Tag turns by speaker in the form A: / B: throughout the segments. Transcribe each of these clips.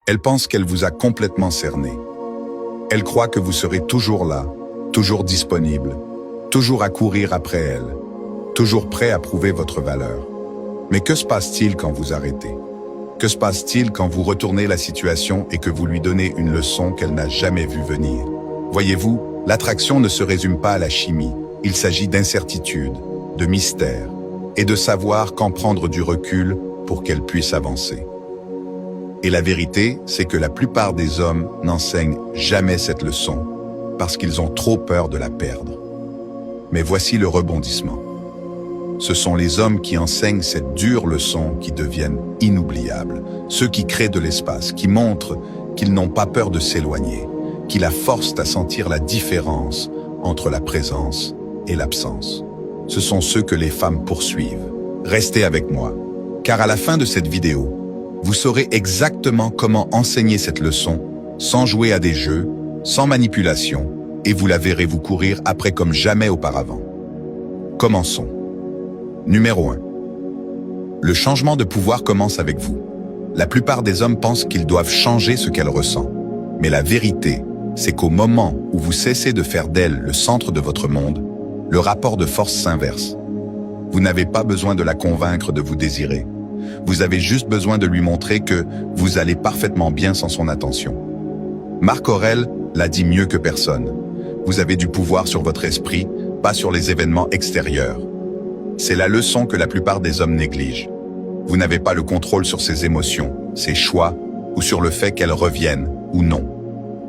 A: Elle pense qu'elle vous a complètement cerné. Elle croit que vous serez toujours là, toujours disponible, toujours à courir après elle, toujours prêt à prouver votre valeur. Mais que se passe-t-il quand vous arrêtez? Que se passe-t-il quand vous retournez la situation et que vous lui donnez une leçon qu'elle n'a jamais vue venir? Voyez-vous, l'attraction ne se résume pas à la chimie. Il s'agit d'incertitude, de mystère, et de savoir quand prendre du recul pour qu'elle puisse avancer. Et la vérité, c'est que la plupart des hommes n'enseignent jamais cette leçon, parce qu'ils ont trop peur de la perdre. Mais voici le rebondissement. Ce sont les hommes qui enseignent cette dure leçon qui deviennent inoubliables, ceux qui créent de l'espace, qui montrent qu'ils n'ont pas peur de s'éloigner, qui la forcent à sentir la différence entre la présence et l'absence. Ce sont ceux que les femmes poursuivent. Restez avec moi, car à la fin de cette vidéo, vous saurez exactement comment enseigner cette leçon sans jouer à des jeux, sans manipulation, et vous la verrez vous courir après comme jamais auparavant. Commençons. Numéro 1. Le changement de pouvoir commence avec vous. La plupart des hommes pensent qu'ils doivent changer ce qu'elle ressent. Mais la vérité, c'est qu'au moment où vous cessez de faire d'elle le centre de votre monde, le rapport de force s'inverse. Vous n'avez pas besoin de la convaincre de vous désirer. Vous avez juste besoin de lui montrer que vous allez parfaitement bien sans son attention. Marc Aurèle l'a dit mieux que personne. Vous avez du pouvoir sur votre esprit, pas sur les événements extérieurs. C'est la leçon que la plupart des hommes négligent. Vous n'avez pas le contrôle sur ses émotions, ses choix, ou sur le fait qu'elles reviennent ou non.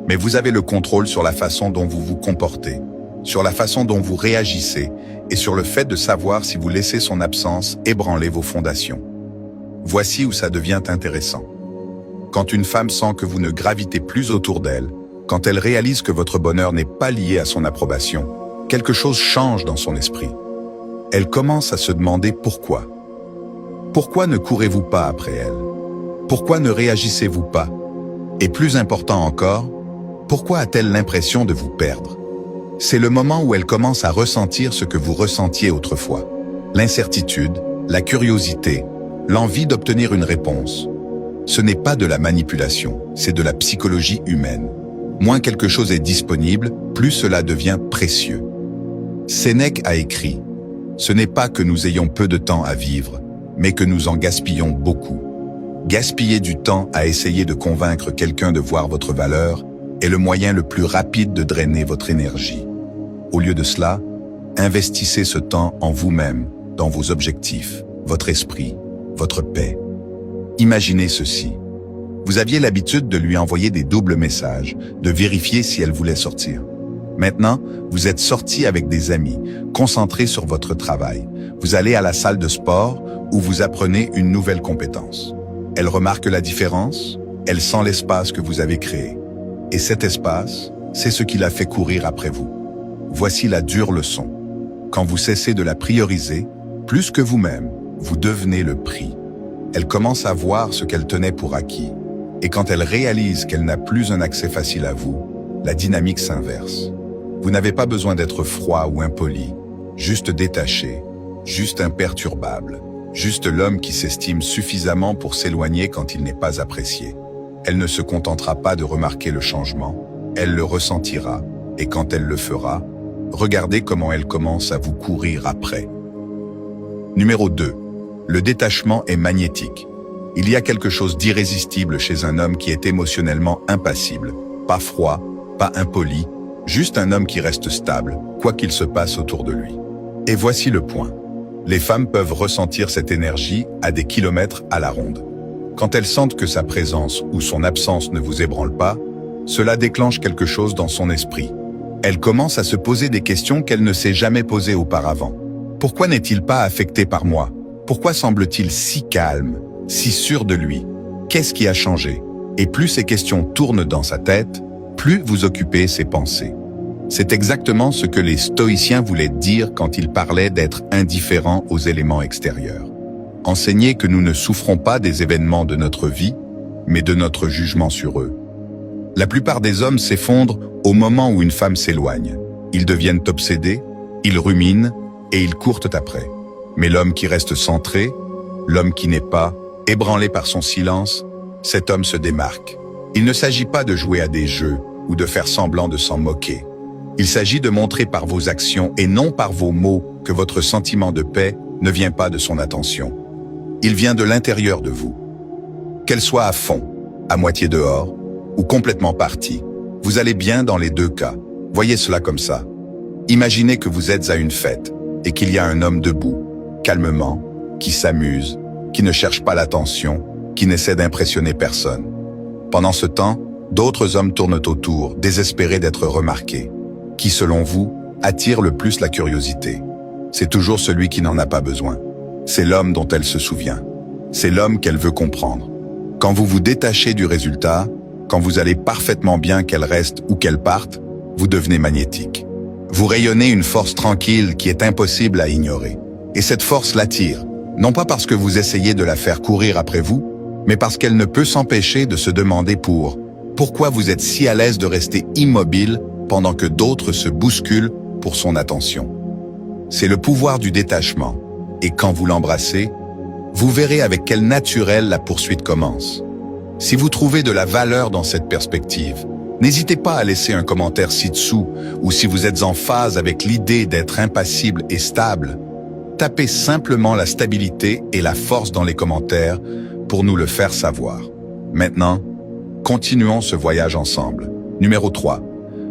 A: Mais vous avez le contrôle sur la façon dont vous vous comportez, sur la façon dont vous réagissez, et sur le fait de savoir si vous laissez son absence ébranler vos fondations. Voici où ça devient intéressant. Quand une femme sent que vous ne gravitez plus autour d'elle, quand elle réalise que votre bonheur n'est pas lié à son approbation, quelque chose change dans son esprit. Elle commence à se demander pourquoi. Pourquoi ne courez-vous pas après elle? Pourquoi ne réagissez-vous pas? Et plus important encore, pourquoi a-t-elle l'impression de vous perdre? C'est le moment où elle commence à ressentir ce que vous ressentiez autrefois. L'incertitude, la curiosité, l'envie d'obtenir une réponse. Ce n'est pas de la manipulation, c'est de la psychologie humaine. Moins quelque chose est disponible, plus cela devient précieux. Sénèque a écrit « Ce n'est pas que nous ayons peu de temps à vivre, mais que nous en gaspillons beaucoup. Gaspiller du temps à essayer de convaincre quelqu'un de voir votre valeur est le moyen le plus rapide de drainer votre énergie. Au lieu de cela, investissez ce temps en vous-même, dans vos objectifs, votre esprit, votre paix. Imaginez ceci. Vous aviez l'habitude de lui envoyer des doubles messages, de vérifier si elle voulait sortir. Maintenant, vous êtes sorti avec des amis, concentrés sur votre travail. Vous allez à la salle de sport où vous apprenez une nouvelle compétence. Elle remarque la différence, elle sent l'espace que vous avez créé. Et cet espace, c'est ce qui la fait courir après vous. Voici la dure leçon. Quand vous cessez de la prioriser, plus que vous-même, vous devenez le prix. Elle commence à voir ce qu'elle tenait pour acquis. Et quand elle réalise qu'elle n'a plus un accès facile à vous, la dynamique s'inverse. Vous n'avez pas besoin d'être froid ou impoli, juste détaché, juste imperturbable, juste l'homme qui s'estime suffisamment pour s'éloigner quand il n'est pas apprécié. Elle ne se contentera pas de remarquer le changement, elle le ressentira, et quand elle le fera, regardez comment elle commence à vous courir après. Numéro 2. Le détachement est magnétique. Il y a quelque chose d'irrésistible chez un homme qui est émotionnellement impassible, pas froid, pas impoli, juste un homme qui reste stable, quoi qu'il se passe autour de lui. Et voici le point. Les femmes peuvent ressentir cette énergie à des kilomètres à la ronde. Quand elles sentent que sa présence ou son absence ne vous ébranle pas, cela déclenche quelque chose dans son esprit. Elle commence à se poser des questions qu'elle ne s'est jamais posées auparavant. Pourquoi n'est-il pas affecté par moi? Pourquoi semble-t-il si calme, si sûr de lui? Qu'est-ce qui a changé? Et plus ces questions tournent dans sa tête, plus vous occupez ses pensées. C'est exactement ce que les stoïciens voulaient dire quand ils parlaient d'être indifférents aux éléments extérieurs. Enseigner que nous ne souffrons pas des événements de notre vie, mais de notre jugement sur eux. La plupart des hommes s'effondrent au moment où une femme s'éloigne. Ils deviennent obsédés, ils ruminent et ils courent après. Mais l'homme qui reste centré, l'homme qui n'est pas, ébranlé par son silence, cet homme se démarque. Il ne s'agit pas de jouer à des jeux ou de faire semblant de s'en moquer. Il s'agit de montrer par vos actions et non par vos mots que votre sentiment de paix ne vient pas de son attention. Il vient de l'intérieur de vous. Qu'elle soit à fond, à moitié dehors ou complètement partie, vous allez bien dans les deux cas. Voyez cela comme ça. Imaginez que vous êtes à une fête et qu'il y a un homme debout, calmement, qui s'amuse, qui ne cherche pas l'attention, qui n'essaie d'impressionner personne. Pendant ce temps, d'autres hommes tournent autour, désespérés d'être remarqués. Qui, selon vous, attire le plus la curiosité? C'est toujours celui qui n'en a pas besoin. C'est l'homme dont elle se souvient. C'est l'homme qu'elle veut comprendre. Quand vous vous détachez du résultat, quand vous allez parfaitement bien qu'elle reste ou qu'elle parte, vous devenez magnétique. Vous rayonnez une force tranquille qui est impossible à ignorer. Et cette force l'attire, non pas parce que vous essayez de la faire courir après vous, mais parce qu'elle ne peut s'empêcher de se demander pourquoi vous êtes si à l'aise de rester immobile pendant que d'autres se bousculent pour son attention. C'est le pouvoir du détachement. Et quand vous l'embrassez, vous verrez avec quel naturel la poursuite commence. Si vous trouvez de la valeur dans cette perspective, n'hésitez pas à laisser un commentaire ci-dessous, ou si vous êtes en phase avec l'idée d'être impassible et stable, tapez simplement la stabilité et la force dans les commentaires pour nous le faire savoir. Maintenant, continuons ce voyage ensemble. Numéro 3.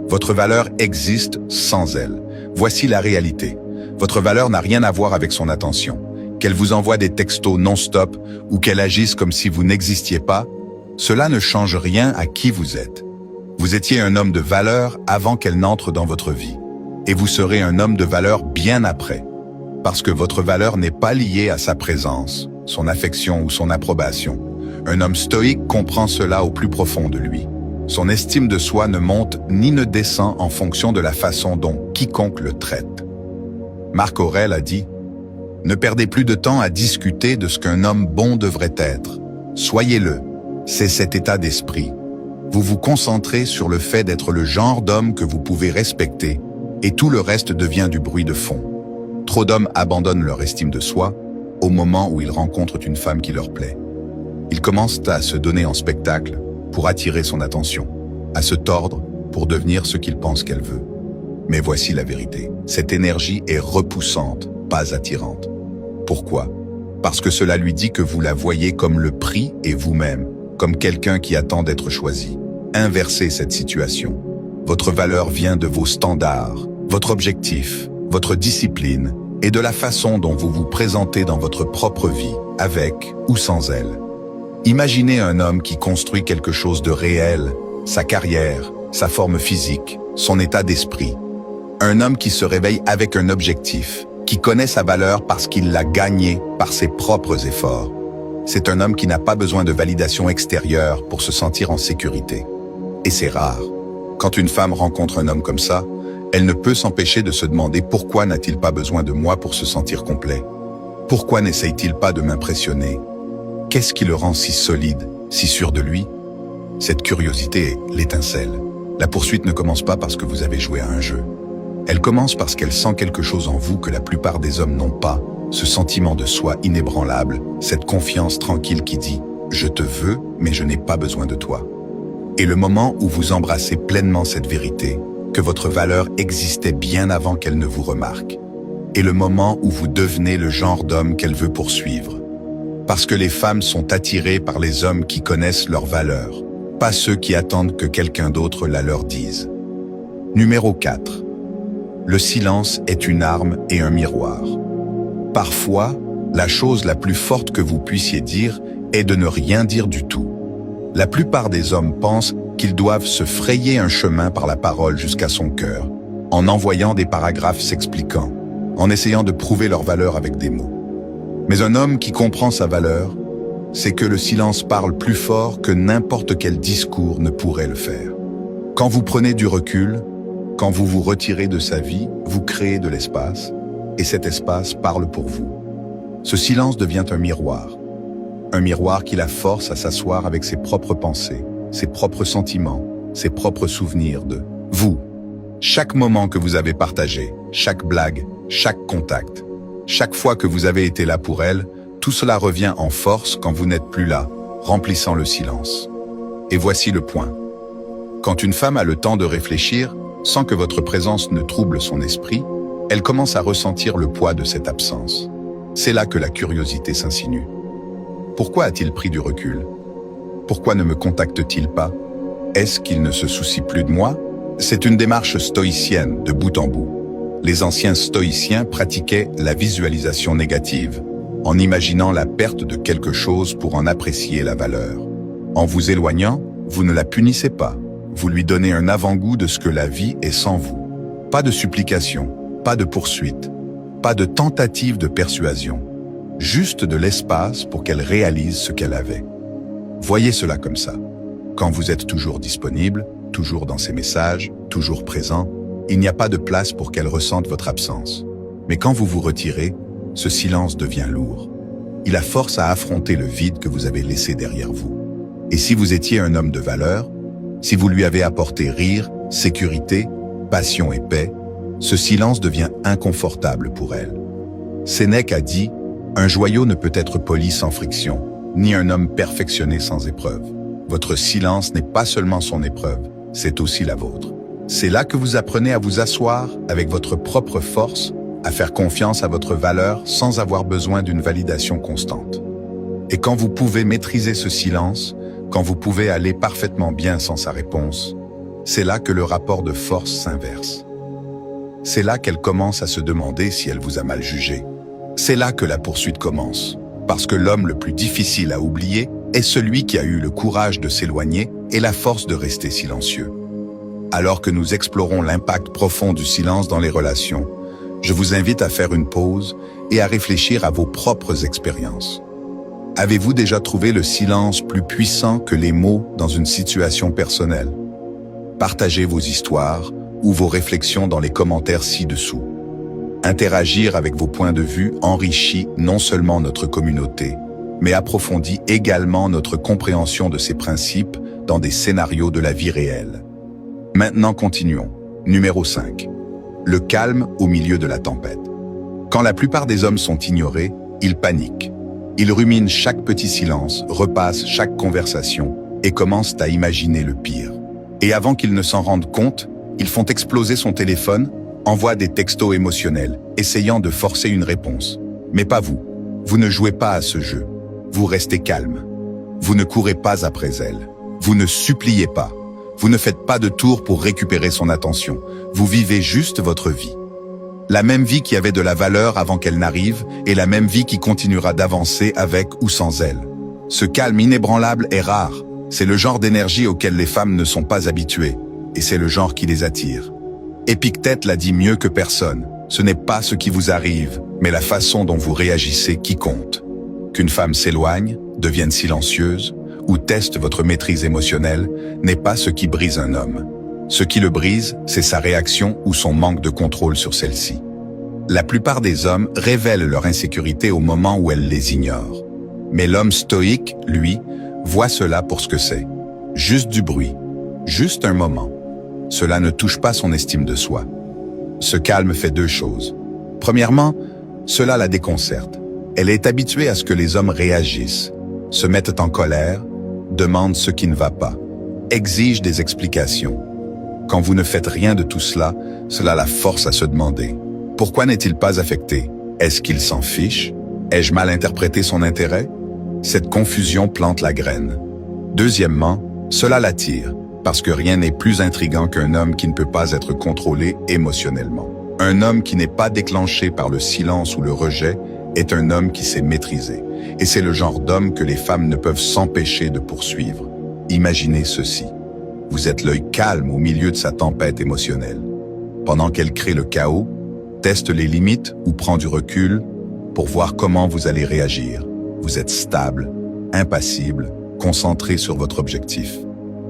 A: Votre valeur existe sans elle. Voici la réalité. Votre valeur n'a rien à voir avec son attention. Qu'elle vous envoie des textos non-stop ou qu'elle agisse comme si vous n'existiez pas, cela ne change rien à qui vous êtes. Vous étiez un homme de valeur avant qu'elle n'entre dans votre vie. Et vous serez un homme de valeur bien après. Parce que votre valeur n'est pas liée à sa présence, son affection ou son approbation. Un homme stoïque comprend cela au plus profond de lui. Son estime de soi ne monte ni ne descend en fonction de la façon dont quiconque le traite. Marc Aurèle a dit « Ne perdez plus de temps à discuter de ce qu'un homme bon devrait être. Soyez-le. C'est cet état d'esprit. Vous vous concentrez sur le fait d'être le genre d'homme que vous pouvez respecter et tout le reste devient du bruit de fond. Trop d'hommes abandonnent leur estime de soi au moment où ils rencontrent une femme qui leur plaît. Ils commencent à se donner en spectacle pour attirer son attention, à se tordre pour devenir ce qu'ils pensent qu'elle veut. Mais voici la vérité. Cette énergie est repoussante, pas attirante. Pourquoi? Parce que cela lui dit que vous la voyez comme le prix et vous-même, comme quelqu'un qui attend d'être choisi. Inversez cette situation. Votre valeur vient de vos standards, votre objectif, votre discipline et de la façon dont vous vous présentez dans votre propre vie, avec ou sans elle. Imaginez un homme qui construit quelque chose de réel, sa carrière, sa forme physique, son état d'esprit. Un homme qui se réveille avec un objectif, qui connaît sa valeur parce qu'il l'a gagnée par ses propres efforts. C'est un homme qui n'a pas besoin de validation extérieure pour se sentir en sécurité. Et c'est rare. Quand une femme rencontre un homme comme ça, elle ne peut s'empêcher de se demander pourquoi n'a-t-il pas besoin de moi pour se sentir complet? Pourquoi n'essaye-t-il pas de m'impressionner? Qu'est-ce qui le rend si solide, si sûr de lui? Cette curiosité est l'étincelle. La poursuite ne commence pas parce que vous avez joué à un jeu. Elle commence parce qu'elle sent quelque chose en vous que la plupart des hommes n'ont pas, ce sentiment de soi inébranlable, cette confiance tranquille qui dit « Je te veux, mais je n'ai pas besoin de toi ». Et le moment où vous embrassez pleinement cette vérité, que votre valeur existait bien avant qu'elle ne vous remarque, et le moment où vous devenez le genre d'homme qu'elle veut poursuivre. Parce que les femmes sont attirées par les hommes qui connaissent leur valeur, pas ceux qui attendent que quelqu'un d'autre la leur dise. Numéro 4. Le silence est une arme et un miroir. Parfois, la chose la plus forte que vous puissiez dire est de ne rien dire du tout. La plupart des hommes pensent qu'ils doivent se frayer un chemin par la parole jusqu'à son cœur, en envoyant des paragraphes s'expliquant, en essayant de prouver leur valeur avec des mots. Mais un homme qui comprend sa valeur, c'est que le silence parle plus fort que n'importe quel discours ne pourrait le faire. Quand vous prenez du recul, quand vous vous retirez de sa vie, vous créez de l'espace, et cet espace parle pour vous. Ce silence devient un miroir qui la force à s'asseoir avec ses propres pensées, ses propres sentiments, ses propres souvenirs de vous. Chaque moment que vous avez partagé, chaque blague, chaque contact, chaque fois que vous avez été là pour elle, tout cela revient en force quand vous n'êtes plus là, remplissant le silence. Et voici le point. Quand une femme a le temps de réfléchir, sans que votre présence ne trouble son esprit, elle commence à ressentir le poids de cette absence. C'est là que la curiosité s'insinue. Pourquoi a-t-il pris du recul? Pourquoi ne me contacte-t-il pas? Est-ce qu'il ne se soucie plus de moi? C'est une démarche stoïcienne de bout en bout. Les anciens stoïciens pratiquaient la visualisation négative, en imaginant la perte de quelque chose pour en apprécier la valeur. En vous éloignant, vous ne la punissez pas. Vous lui donnez un avant-goût de ce que la vie est sans vous. Pas de supplication, pas de poursuite, pas de tentative de persuasion. Juste de l'espace pour qu'elle réalise ce qu'elle avait. Voyez cela comme ça. Quand vous êtes toujours disponible, toujours dans ses messages, toujours présent, il n'y a pas de place pour qu'elle ressente votre absence. Mais quand vous vous retirez, ce silence devient lourd. Il a force à affronter le vide que vous avez laissé derrière vous. Et si vous étiez un homme de valeur, si vous lui avez apporté rire, sécurité, passion et paix, ce silence devient inconfortable pour elle. Sénèque a dit « Un joyau ne peut être poli sans friction, ni un homme perfectionné sans épreuve. Votre silence n'est pas seulement son épreuve, c'est aussi la vôtre. C'est là que vous apprenez à vous asseoir avec votre propre force, à faire confiance à votre valeur sans avoir besoin d'une validation constante. Et quand vous pouvez maîtriser ce silence, quand vous pouvez aller parfaitement bien sans sa réponse, c'est là que le rapport de force s'inverse. C'est là qu'elle commence à se demander si elle vous a mal jugé. C'est là que la poursuite commence, parce que l'homme le plus difficile à oublier est celui qui a eu le courage de s'éloigner et la force de rester silencieux. Alors que nous explorons l'impact profond du silence dans les relations, je vous invite à faire une pause et à réfléchir à vos propres expériences. Avez-vous déjà trouvé le silence plus puissant que les mots dans une situation personnelle? Partagez vos histoires ou vos réflexions dans les commentaires ci-dessous. Interagir avec vos points de vue enrichit non seulement notre communauté, mais approfondit également notre compréhension de ces principes dans des scénarios de la vie réelle. Maintenant continuons. Numéro 5. Le calme au milieu de la tempête. Quand la plupart des hommes sont ignorés, ils paniquent. Ils ruminent chaque petit silence, repassent chaque conversation et commencent à imaginer le pire. Et avant qu'ils ne s'en rendent compte, ils font exploser son téléphone, envoient des textos émotionnels, essayant de forcer une réponse. Mais pas vous. Vous ne jouez pas à ce jeu. Vous restez calme. Vous ne courez pas après elle. Vous ne suppliez pas. Vous ne faites pas de tour pour récupérer son attention. Vous vivez juste votre vie. La même vie qui avait de la valeur avant qu'elle n'arrive et la même vie qui continuera d'avancer avec ou sans elle. Ce calme inébranlable est rare. C'est le genre d'énergie auquel les femmes ne sont pas habituées et c'est le genre qui les attire. Épictète l'a dit mieux que personne. Ce n'est pas ce qui vous arrive, mais la façon dont vous réagissez qui compte. Qu'une femme s'éloigne, devienne silencieuse ou teste votre maîtrise émotionnelle n'est pas ce qui brise un homme. Ce qui le brise, c'est sa réaction ou son manque de contrôle sur celle-ci. La plupart des hommes révèlent leur insécurité au moment où elles les ignorent. Mais l'homme stoïque, lui, voit cela pour ce que c'est. Juste du bruit, juste un moment. Cela ne touche pas son estime de soi. Ce calme fait deux choses. Premièrement, cela la déconcerte. Elle est habituée à ce que les hommes réagissent, se mettent en colère, demandent ce qui ne va pas, exigent des explications. Quand vous ne faites rien de tout cela, cela la force à se demander « Pourquoi n'est-il pas affecté? Est-ce qu'il s'en fiche? Ai-je mal interprété son intérêt ?» Cette confusion plante la graine. Deuxièmement, cela l'attire, parce que rien n'est plus intriguant qu'un homme qui ne peut pas être contrôlé émotionnellement. Un homme qui n'est pas déclenché par le silence ou le rejet est un homme qui sait maîtriser. Et c'est le genre d'homme que les femmes ne peuvent s'empêcher de poursuivre. Imaginez ceci. Vous êtes l'œil calme au milieu de sa tempête émotionnelle. Pendant qu'elle crée le chaos, teste les limites ou prend du recul pour voir comment vous allez réagir. Vous êtes stable, impassible, concentré sur votre objectif.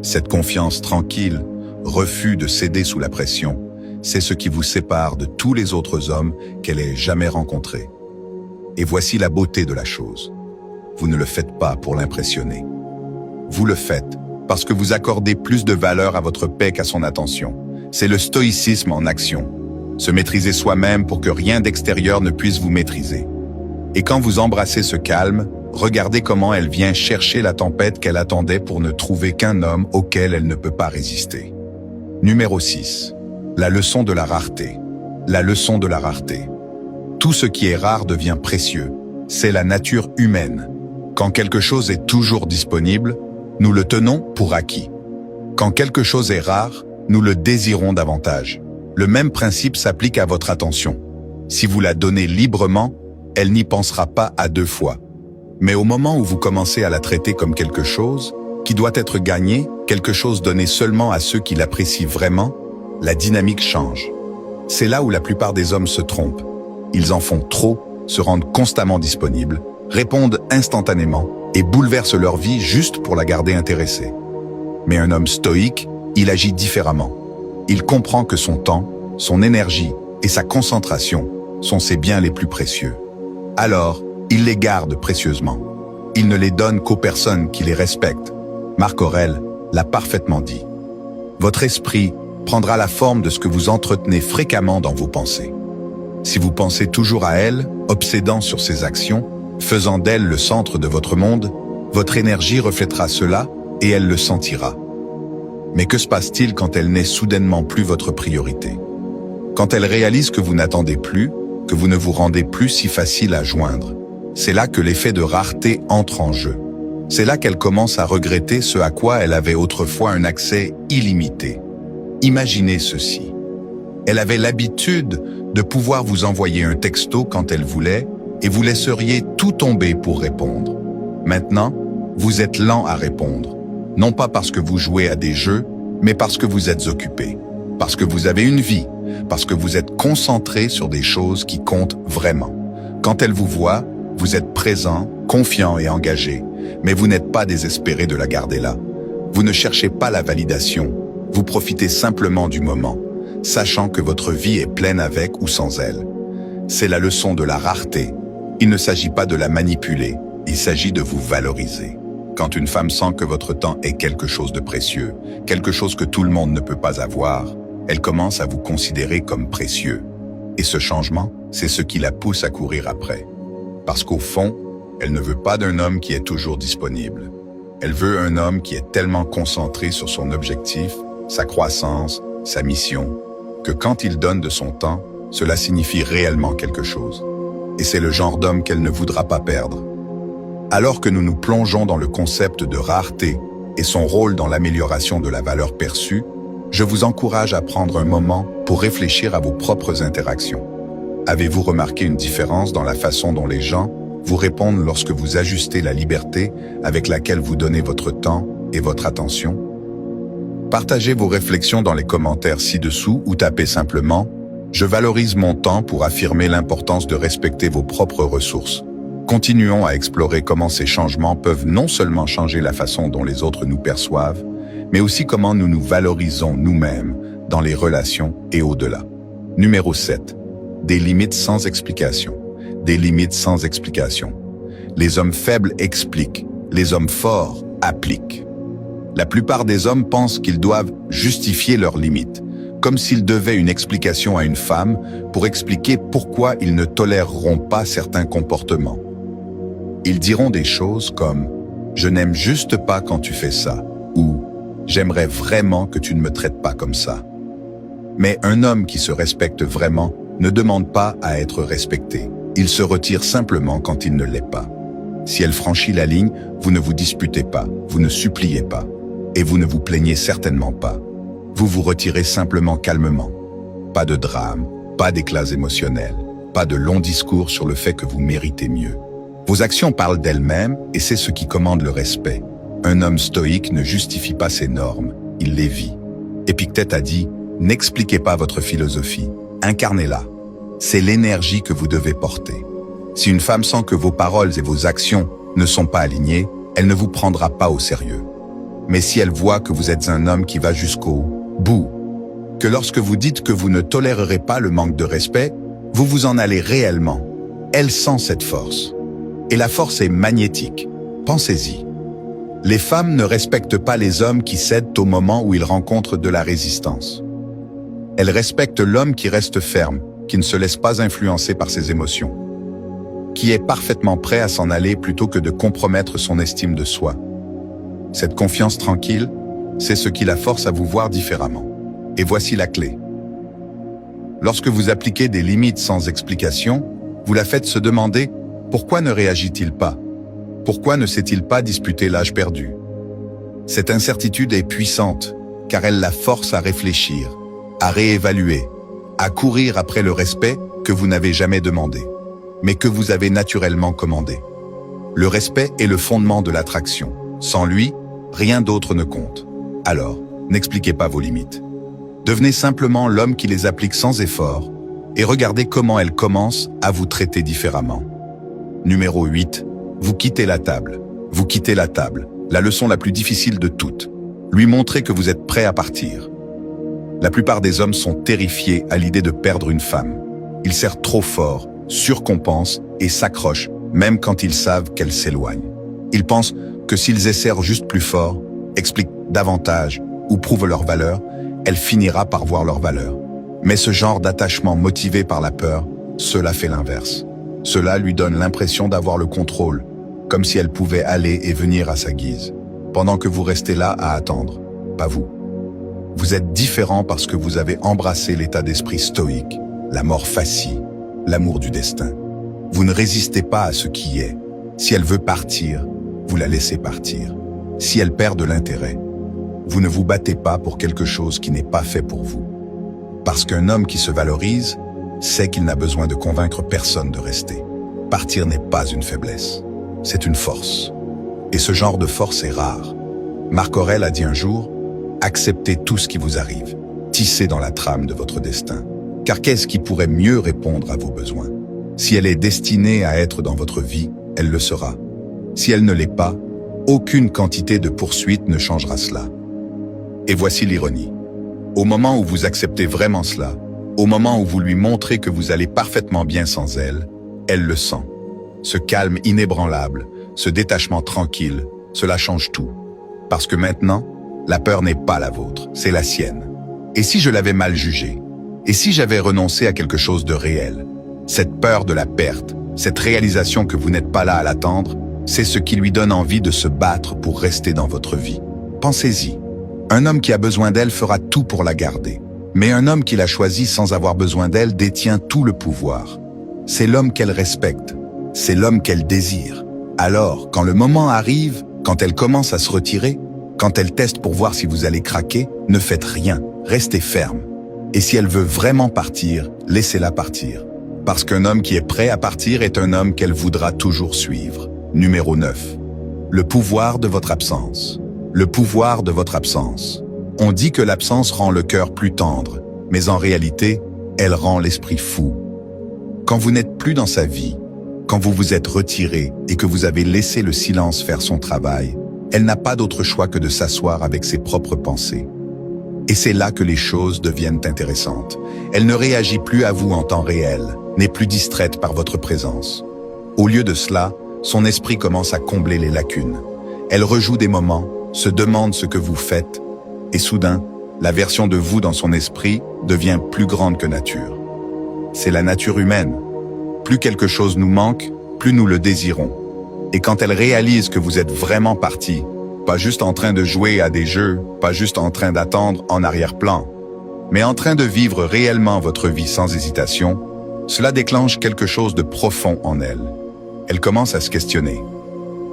A: Cette confiance tranquille, refus de céder sous la pression, c'est ce qui vous sépare de tous les autres hommes qu'elle ait jamais rencontrés. Et voici la beauté de la chose. Vous ne le faites pas pour l'impressionner. Vous le faites parce que vous accordez plus de valeur à votre paix qu'à son attention. C'est le stoïcisme en action. Se maîtriser soi-même pour que rien d'extérieur ne puisse vous maîtriser. Et quand vous embrassez ce calme, regardez comment elle vient chercher la tempête qu'elle attendait pour ne trouver qu'un homme auquel elle ne peut pas résister. Numéro 6. La leçon de la rareté. La leçon de la rareté. Tout ce qui est rare devient précieux. C'est la nature humaine. Quand quelque chose est toujours disponible, nous le tenons pour acquis. Quand quelque chose est rare, nous le désirons davantage. Le même principe s'applique à votre attention. Si vous la donnez librement, elle n'y pensera pas à deux fois. Mais au moment où vous commencez à la traiter comme quelque chose qui doit être gagné, quelque chose donné seulement à ceux qui l'apprécient vraiment, la dynamique change. C'est là où la plupart des hommes se trompent. Ils en font trop, se rendent constamment disponibles, répondent instantanément et bouleversent leur vie juste pour la garder intéressée. Mais un homme stoïque, il agit différemment. Il comprend que son temps, son énergie et sa concentration sont ses biens les plus précieux. Alors, il les garde précieusement. Il ne les donne qu'aux personnes qui les respectent. Marc Aurèle l'a parfaitement dit. Votre esprit prendra la forme de ce que vous entretenez fréquemment dans vos pensées. Si vous pensez toujours à elle, obsédant sur ses actions, faisant d'elle le centre de votre monde, votre énergie reflètera cela et elle le sentira. Mais que se passe-t-il quand elle n'est soudainement plus votre priorité? Quand elle réalise que vous n'attendez plus, que vous ne vous rendez plus si facile à joindre, c'est là que l'effet de rareté entre en jeu. C'est là qu'elle commence à regretter ce à quoi elle avait autrefois un accès illimité. Imaginez ceci. Elle avait l'habitude de pouvoir vous envoyer un texto quand elle voulait et vous laisseriez tout tomber pour répondre. Maintenant, vous êtes lent à répondre. Non pas parce que vous jouez à des jeux, mais parce que vous êtes occupé. Parce que vous avez une vie. Parce que vous êtes concentré sur des choses qui comptent vraiment. Quand elle vous voit, vous êtes présent, confiant et engagé. Mais vous n'êtes pas désespéré de la garder là. Vous ne cherchez pas la validation. Vous profitez simplement du moment, sachant que votre vie est pleine avec ou sans elle. C'est la leçon de la rareté. Il ne s'agit pas de la manipuler, il s'agit de vous valoriser. Quand une femme sent que votre temps est quelque chose de précieux, quelque chose que tout le monde ne peut pas avoir, elle commence à vous considérer comme précieux. Et ce changement, c'est ce qui la pousse à courir après. Parce qu'au fond, elle ne veut pas d'un homme qui est toujours disponible. Elle veut un homme qui est tellement concentré sur son objectif, sa croissance, sa mission, que quand il donne de son temps, cela signifie réellement quelque chose. Et c'est le genre d'homme qu'elle ne voudra pas perdre. Alors que nous nous plongeons dans le concept de rareté et son rôle dans l'amélioration de la valeur perçue, je vous encourage à prendre un moment pour réfléchir à vos propres interactions. Avez-vous remarqué une différence dans la façon dont les gens vous répondent lorsque vous ajustez la liberté avec laquelle vous donnez votre temps et votre attention? Partagez vos réflexions dans les commentaires ci-dessous ou tapez simplement « Je valorise mon temps » pour affirmer l'importance de respecter vos propres ressources. Continuons à explorer comment ces changements peuvent non seulement changer la façon dont les autres nous perçoivent, mais aussi comment nous nous valorisons nous-mêmes dans les relations et au-delà. Numéro 7. Des limites sans explication. Des limites sans explication. Les hommes faibles expliquent, les hommes forts appliquent. La plupart des hommes pensent qu'ils doivent justifier leurs limites, comme s'ils devaient une explication à une femme pour expliquer pourquoi ils ne toléreront pas certains comportements. Ils diront des choses comme « Je n'aime juste pas quand tu fais ça » ou « J'aimerais vraiment que tu ne me traites pas comme ça ». Mais un homme qui se respecte vraiment ne demande pas à être respecté. Il se retire simplement quand il ne l'est pas. Si elle franchit la ligne, vous ne vous disputez pas, vous ne suppliez pas, et vous ne vous plaignez certainement pas. Vous vous retirez simplement calmement. Pas de drame, pas d'éclats émotionnels, pas de longs discours sur le fait que vous méritez mieux. Vos actions parlent d'elles-mêmes et c'est ce qui commande le respect. Un homme stoïque ne justifie pas ses normes, il les vit. Épictète a dit « N'expliquez pas votre philosophie, incarnez-la. C'est l'énergie que vous devez porter. Si une femme sent que vos paroles et vos actions ne sont pas alignées, elle ne vous prendra pas au sérieux. Mais si elle voit que vous êtes un homme qui va jusqu'au bout, que lorsque vous dites que vous ne tolérerez pas le manque de respect, vous vous en allez réellement. Elle sent cette force. Et la force est magnétique. Pensez-y. Les femmes ne respectent pas les hommes qui cèdent au moment où ils rencontrent de la résistance. Elles respectent l'homme qui reste ferme, qui ne se laisse pas influencer par ses émotions. qui est parfaitement prêt à s'en aller plutôt que de compromettre son estime de soi. Cette confiance tranquille, c'est ce qui la force à vous voir différemment. Et voici la clé. Lorsque vous appliquez des limites sans explication, vous la faites se demander « Pourquoi ne réagit-il pas ? Pourquoi ne s'est-il pas disputé l'âge perdu ?» Cette incertitude est puissante, car elle la force à réfléchir, à réévaluer, à courir après le respect que vous n'avez jamais demandé, mais que vous avez naturellement commandé. Le respect est le fondement de l'attraction. Sans lui, rien d'autre ne compte. Alors, n'expliquez pas vos limites. Devenez simplement l'homme qui les applique sans effort et regardez comment elles commencent à vous traiter différemment. Numéro 8. Vous quittez la table. Vous quittez la table. La leçon la plus difficile de toutes. Lui montrer que vous êtes prêt à partir. La plupart des hommes sont terrifiés à l'idée de perdre une femme. Ils serrent trop fort, surcompensent et s'accrochent, même quand ils savent qu'elle s'éloigne. Ils pensent que s'ils essaient juste plus fort, expliquent davantage ou prouvent leur valeur, elle finira par voir leur valeur. Mais ce genre d'attachement motivé par la peur, cela fait l'inverse. Cela lui donne l'impression d'avoir le contrôle, comme si elle pouvait aller et venir à sa guise, pendant que vous restez là à attendre, pas vous. Vous êtes différent parce que vous avez embrassé l'état d'esprit stoïque, la mort facile, l'amour du destin. Vous ne résistez pas à ce qui est. Si elle veut partir, vous la laissez partir. Si elle perd de l'intérêt, vous ne vous battez pas pour quelque chose qui n'est pas fait pour vous. Parce qu'un homme qui se valorise sait qu'il n'a besoin de convaincre personne de rester. Partir n'est pas une faiblesse, c'est une force. Et ce genre de force est rare. Marc Aurèle a dit un jour, « Acceptez tout ce qui vous arrive, tissez dans la trame de votre destin. Car qu'est-ce qui pourrait mieux répondre à vos besoins? Si elle est destinée à être dans votre vie, elle le sera. Si elle ne l'est pas, aucune quantité de poursuite ne changera cela. » Et voici l'ironie. Au moment où vous acceptez vraiment cela, au moment où vous lui montrez que vous allez parfaitement bien sans elle, elle le sent. Ce calme inébranlable, ce détachement tranquille, cela change tout. Parce que maintenant, la peur n'est pas la vôtre, c'est la sienne. Et si je l'avais mal jugée? Et si j'avais renoncé à quelque chose de réel? Cette peur de la perte, cette réalisation que vous n'êtes pas là à l'attendre, c'est ce qui lui donne envie de se battre pour rester dans votre vie. Pensez-y. Un homme qui a besoin d'elle fera tout pour la garder. Mais un homme qui l'a choisie sans avoir besoin d'elle détient tout le pouvoir. C'est l'homme qu'elle respecte. C'est l'homme qu'elle désire. Alors, quand le moment arrive, quand elle commence à se retirer, quand elle teste pour voir si vous allez craquer, ne faites rien. Restez ferme. Et si elle veut vraiment partir, laissez-la partir. Parce qu'un homme qui est prêt à partir est un homme qu'elle voudra toujours suivre. Numéro 9. Le pouvoir de votre absence. Le pouvoir de votre absence. On dit que l'absence rend le cœur plus tendre, mais en réalité, elle rend l'esprit fou. Quand vous n'êtes plus dans sa vie, quand vous vous êtes retiré et que vous avez laissé le silence faire son travail, elle n'a pas d'autre choix que de s'asseoir avec ses propres pensées. Et c'est là que les choses deviennent intéressantes. Elle ne réagit plus à vous en temps réel, n'est plus distraite par votre présence. Au lieu de cela, son esprit commence à combler les lacunes. Elle rejoue des moments, se demande ce que vous faites, et soudain, la version de vous dans son esprit devient plus grande que nature. C'est la nature humaine. Plus quelque chose nous manque, plus nous le désirons. Et quand elle réalise que vous êtes vraiment parti, pas juste en train de jouer à des jeux, pas juste en train d'attendre en arrière-plan, mais en train de vivre réellement votre vie sans hésitation, cela déclenche quelque chose de profond en elle. Elle commence à se questionner.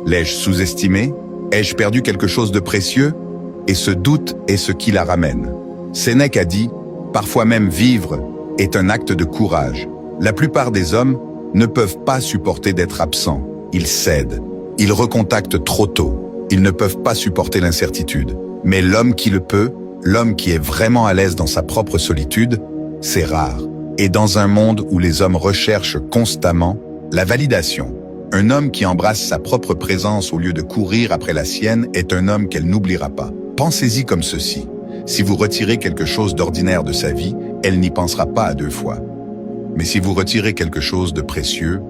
A: L'ai-je sous-estimé? Ai-je perdu quelque chose de précieux? Et ce doute est ce qui la ramène. Sénèque a dit, parfois même vivre est un acte de courage. La plupart des hommes ne peuvent pas supporter d'être absents. Ils cèdent. Ils recontactent trop tôt. Ils ne peuvent pas supporter l'incertitude. Mais l'homme qui le peut, l'homme qui est vraiment à l'aise dans sa propre solitude, c'est rare. Et dans un monde où les hommes recherchent constamment la validation, un homme qui embrasse sa propre présence au lieu de courir après la sienne est un homme qu'elle n'oubliera pas. Pensez-y comme ceci. Si vous retirez quelque chose d'ordinaire de sa vie, elle n'y pensera pas à deux fois. Mais si vous retirez quelque chose de précieux,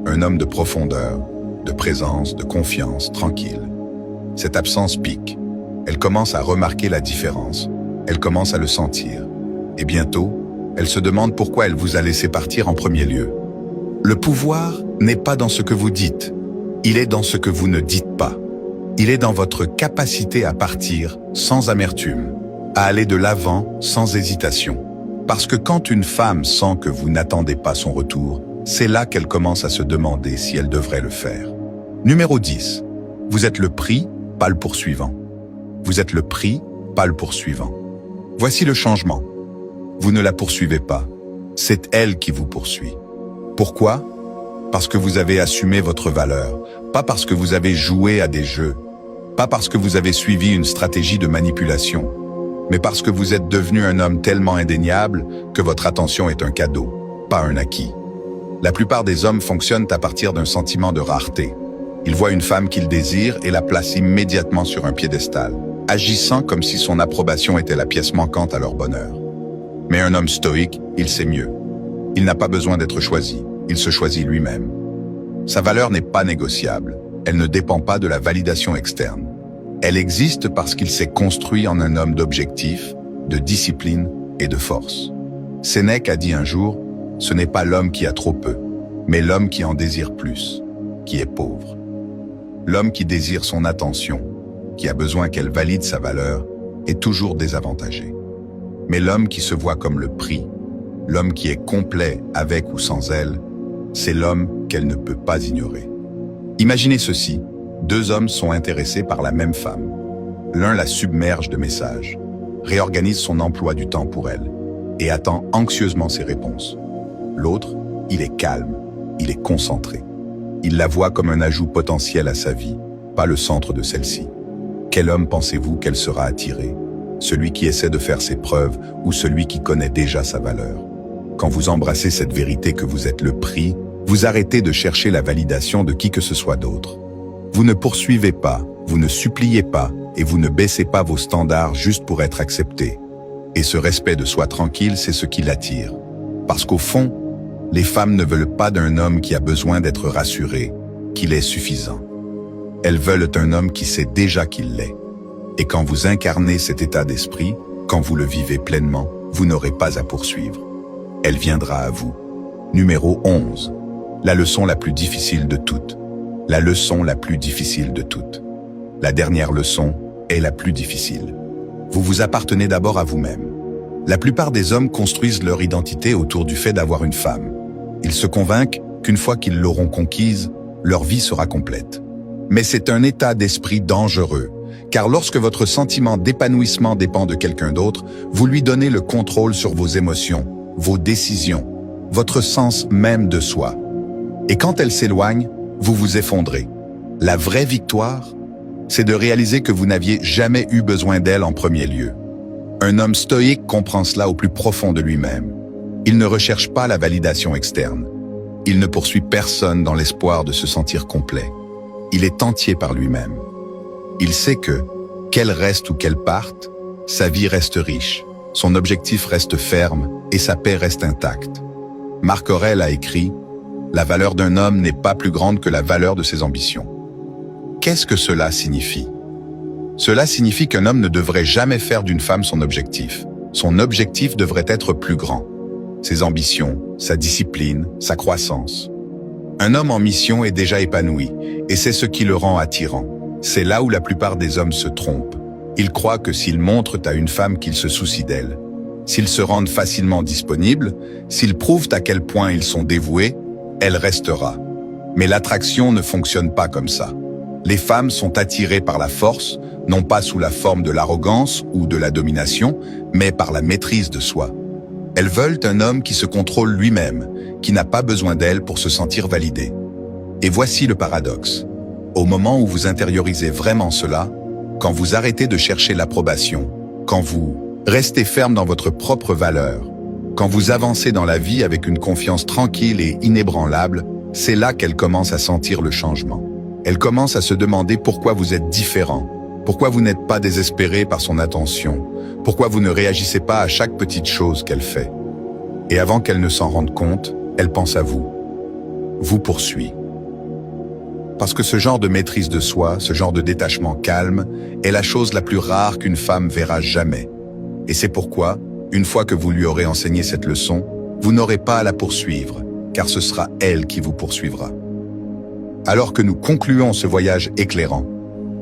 A: un homme de profondeur, de présence, de confiance, tranquille, cette absence pique. Elle commence à remarquer la différence. Elle commence à le sentir. Et bientôt, elle se demande pourquoi elle vous a laissé partir en premier lieu. Le pouvoir n'est pas dans ce que vous dites. Il est dans ce que vous ne dites pas. Il est dans votre capacité à partir sans amertume, à aller de l'avant sans hésitation. Parce que quand une femme sent que vous n'attendez pas son retour, c'est là qu'elle commence à se demander si elle devrait le faire. Numéro 10. Vous êtes le prix, pas le poursuivant. Vous êtes le prix, pas le poursuivant. Voici le changement. Vous ne la poursuivez pas. C'est elle qui vous poursuit. Pourquoi? Parce que vous avez assumé votre valeur, pas parce que vous avez joué à des jeux, pas parce que vous avez suivi une stratégie de manipulation, mais parce que vous êtes devenu un homme tellement indéniable que votre attention est un cadeau, pas un acquis. La plupart des hommes fonctionnent à partir d'un sentiment de rareté. Ils voient une femme qu'ils désirent et la placent immédiatement sur un piédestal, agissant comme si son approbation était la pièce manquante à leur bonheur. Mais un homme stoïque, il sait mieux. Il n'a pas besoin d'être choisi, il se choisit lui-même. Sa valeur n'est pas négociable, elle ne dépend pas de la validation externe. Elle existe parce qu'il s'est construit en un homme d'objectifs, de discipline et de force. Sénèque a dit un jour, ce n'est pas l'homme qui a trop peu, mais l'homme qui en désire plus, qui est pauvre. L'homme qui désire son attention, qui a besoin qu'elle valide sa valeur, est toujours désavantagé. Mais l'homme qui se voit comme le prix, l'homme qui est complet avec ou sans elle, c'est l'homme qu'elle ne peut pas ignorer. Imaginez ceci, deux hommes sont intéressés par la même femme. L'un la submerge de messages, réorganise son emploi du temps pour elle et attend anxieusement ses réponses. L'autre, il est calme, il est concentré. Il la voit comme un ajout potentiel à sa vie, pas le centre de celle-ci. Quel homme pensez-vous qu'elle sera attirée? Celui qui essaie de faire ses preuves ou celui qui connaît déjà sa valeur? Quand vous embrassez cette vérité que vous êtes le prix, vous arrêtez de chercher la validation de qui que ce soit d'autre. Vous ne poursuivez pas, vous ne suppliez pas et vous ne baissez pas vos standards juste pour être accepté. Et ce respect de soi tranquille, c'est ce qui l'attire. Parce qu'au fond, les femmes ne veulent pas d'un homme qui a besoin d'être rassuré, qu'il est suffisant. Elles veulent un homme qui sait déjà qu'il l'est. Et quand vous incarnez cet état d'esprit, quand vous le vivez pleinement, vous n'aurez pas à poursuivre. Elle viendra à vous. Numéro 11. La leçon la plus difficile de toutes. La leçon la plus difficile de toutes. La dernière leçon est la plus difficile. Vous vous appartenez d'abord à vous-même. La plupart des hommes construisent leur identité autour du fait d'avoir une femme. Ils se convainquent qu'une fois qu'ils l'auront conquise, leur vie sera complète. Mais c'est un état d'esprit dangereux, car lorsque votre sentiment d'épanouissement dépend de quelqu'un d'autre, vous lui donnez le contrôle sur vos émotions, vos décisions, votre sens même de soi. Et quand elle s'éloigne, vous vous effondrez. La vraie victoire, c'est de réaliser que vous n'aviez jamais eu besoin d'elle en premier lieu. Un homme stoïque comprend cela au plus profond de lui-même. Il ne recherche pas la validation externe. Il ne poursuit personne dans l'espoir de se sentir complet. Il est entier par lui-même. Il sait que, qu'elle reste ou qu'elle parte, sa vie reste riche, son objectif reste ferme et sa paix reste intacte. Marc Aurèle a écrit « La valeur d'un homme n'est pas plus grande que la valeur de ses ambitions ». Qu'est-ce que cela signifie? Cela signifie qu'un homme ne devrait jamais faire d'une femme son objectif. Son objectif devrait être plus grand. Ses ambitions, sa discipline, sa croissance. Un homme en mission est déjà épanoui, et c'est ce qui le rend attirant. C'est là où la plupart des hommes se trompent. Ils croient que s'ils montrent à une femme qu'ils se soucient d'elle, s'ils se rendent facilement disponibles, s'ils prouvent à quel point ils sont dévoués, elle restera. Mais l'attraction ne fonctionne pas comme ça. Les femmes sont attirées par la force, non pas sous la forme de l'arrogance ou de la domination, mais par la maîtrise de soi. Elles veulent un homme qui se contrôle lui-même, qui n'a pas besoin d'elle pour se sentir validé. Et voici le paradoxe. Au moment où vous intériorisez vraiment cela, quand vous arrêtez de chercher l'approbation, quand vous restez ferme dans votre propre valeur, quand vous avancez dans la vie avec une confiance tranquille et inébranlable, c'est là qu'elle commence à sentir le changement. Elle commence à se demander pourquoi vous êtes différent, pourquoi vous n'êtes pas désespéré par son attention, pourquoi vous ne réagissez pas à chaque petite chose qu'elle fait. Et avant qu'elle ne s'en rende compte, elle pense à vous, vous poursuit. Parce que ce genre de maîtrise de soi, ce genre de détachement calme, est la chose la plus rare qu'une femme verra jamais. Et c'est pourquoi, une fois que vous lui aurez enseigné cette leçon, vous n'aurez pas à la poursuivre, car ce sera elle qui vous poursuivra. Alors que nous concluons ce voyage éclairant,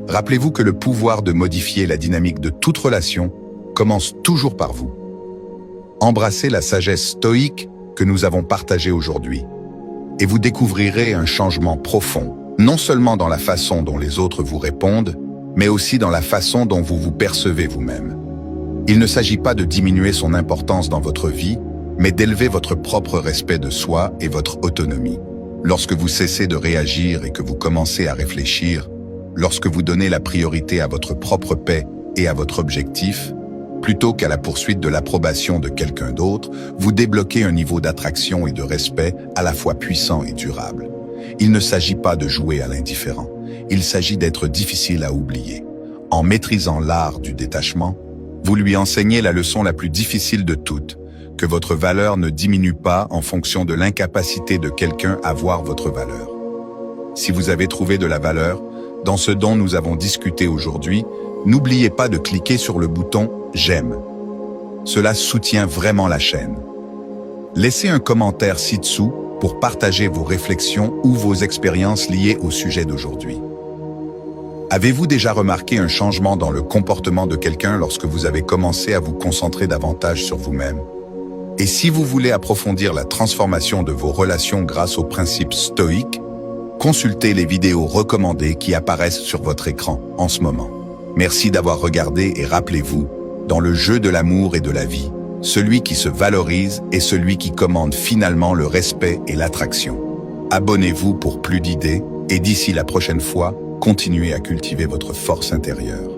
A: rappelez-vous que le pouvoir de modifier la dynamique de toute relation commence toujours par vous. Embrassez la sagesse stoïque que nous avons partagée aujourd'hui, et vous découvrirez un changement profond, non seulement dans la façon dont les autres vous répondent, mais aussi dans la façon dont vous vous percevez vous-même. Il ne s'agit pas de diminuer son importance dans votre vie, mais d'élever votre propre respect de soi et votre autonomie. Lorsque vous cessez de réagir et que vous commencez à réfléchir, lorsque vous donnez la priorité à votre propre paix et à votre objectif, plutôt qu'à la poursuite de l'approbation de quelqu'un d'autre, vous débloquez un niveau d'attraction et de respect à la fois puissant et durable. Il ne s'agit pas de jouer à l'indifférent, il s'agit d'être difficile à oublier. En maîtrisant l'art du détachement, vous lui enseignez la leçon la plus difficile de toutes, que votre valeur ne diminue pas en fonction de l'incapacité de quelqu'un à voir votre valeur. Si vous avez trouvé de la valeur dans ce dont nous avons discuté aujourd'hui, n'oubliez pas de cliquer sur le bouton « J'aime ». Cela soutient vraiment la chaîne. Laissez un commentaire ci-dessous pour partager vos réflexions ou vos expériences liées au sujet d'aujourd'hui. Avez-vous déjà remarqué un changement dans le comportement de quelqu'un lorsque vous avez commencé à vous concentrer davantage sur vous-même? Et si vous voulez approfondir la transformation de vos relations grâce aux principes stoïques, consultez les vidéos recommandées qui apparaissent sur votre écran en ce moment. Merci d'avoir regardé et rappelez-vous, dans le jeu de l'amour et de la vie, celui qui se valorise est celui qui commande finalement le respect et l'attraction. Abonnez-vous pour plus d'idées et d'ici la prochaine fois, continuez à cultiver votre force intérieure.